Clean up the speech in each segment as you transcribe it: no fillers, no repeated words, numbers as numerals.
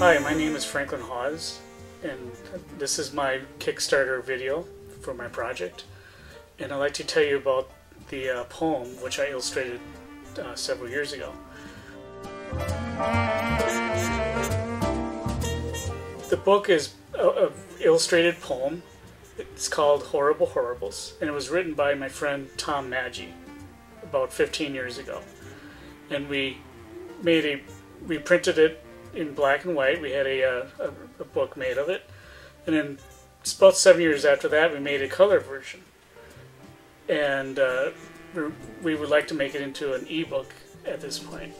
Hi, my name is Franklin Hawes, and this is my Kickstarter video for my project. And I'd like to tell you about the poem which I illustrated several years ago. The book is an illustrated poem. It's called Horrible Horribles, and it was written by my friend Tom Maggi about 15 years ago. And we printed it in black and white. We had a book made of it, and then about 7 years after that we made a color version, and we would like to make it into an ebook at this point.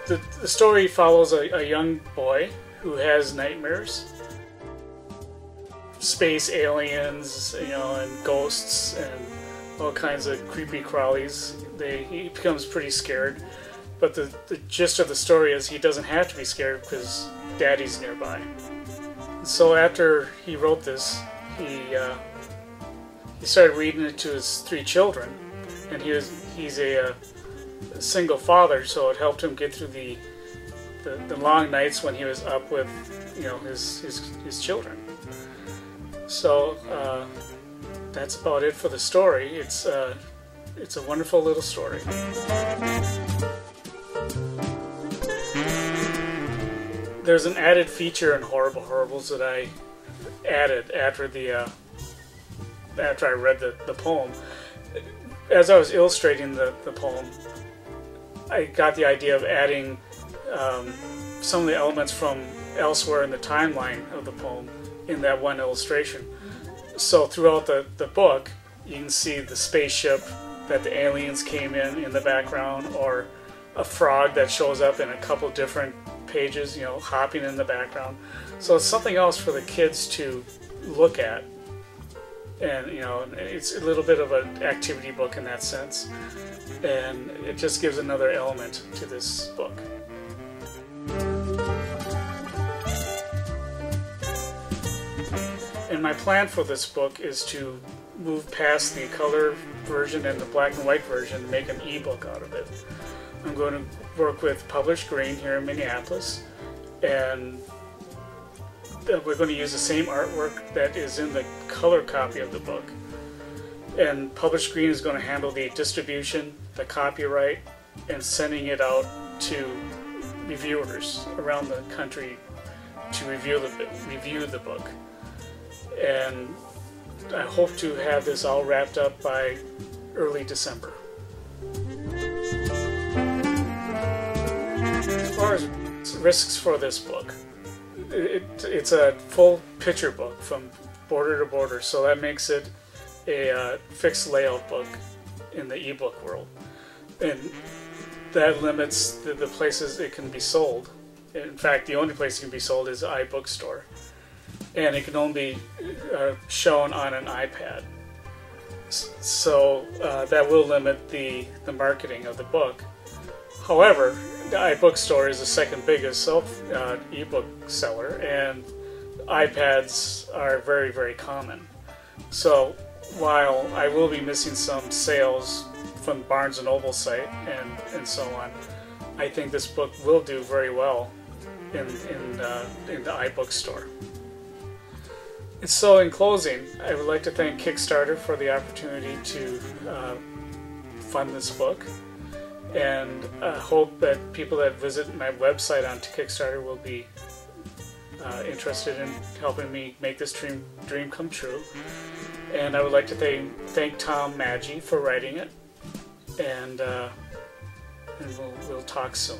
The story follows a young boy who has nightmares, space aliens, and ghosts and all kinds of creepy crawlies. He becomes pretty scared, but the gist of the story is he doesn't have to be scared because Daddy's nearby. So after he wrote this, he started reading it to his 3 children, and he's a single father, so it helped him get through the long nights when he was up with his children. So that's about it for the story. It's a wonderful little story. There's an added feature in Horrible Horribles that I added after I read the poem. As I was illustrating the poem, I got the idea of adding some of the elements from elsewhere in the timeline of the poem in that one illustration. So throughout the book, you can see the spaceship that the aliens came in the background, or a frog that shows up in a couple different pages, hopping in the background. So it's something else for the kids to look at, and it's a little bit of an activity book in that sense, and it just gives another element to this book. And my plan for this book is to move past the color version and the black and white version and make an ebook out of it. I'm going to work with Published Green here in Minneapolis, and we're going to use the same artwork that is in the color copy of the book. And Published Green is going to handle the distribution, the copyright, and sending it out to reviewers around the country to review the book. And I hope to have this all wrapped up by early December. As far as risks for this book, it's a full picture book from border to border, so that makes it a fixed layout book in the ebook world. And that limits the places it can be sold. In fact, the only place it can be sold is iBookstore. And it can only be shown on an iPad. So that will limit the marketing of the book. However, the iBookstore is the second biggest ebook seller, and iPads are very, very common. So while I will be missing some sales from Barnes & Noble site and so on, I think this book will do very well in the iBookstore. And so in closing, I would like to thank Kickstarter for the opportunity to fund this book, and hope that people that visit my website on Kickstarter will be interested in helping me make this dream come true. And I would like to thank Tom Maggi for writing it, and we'll talk soon.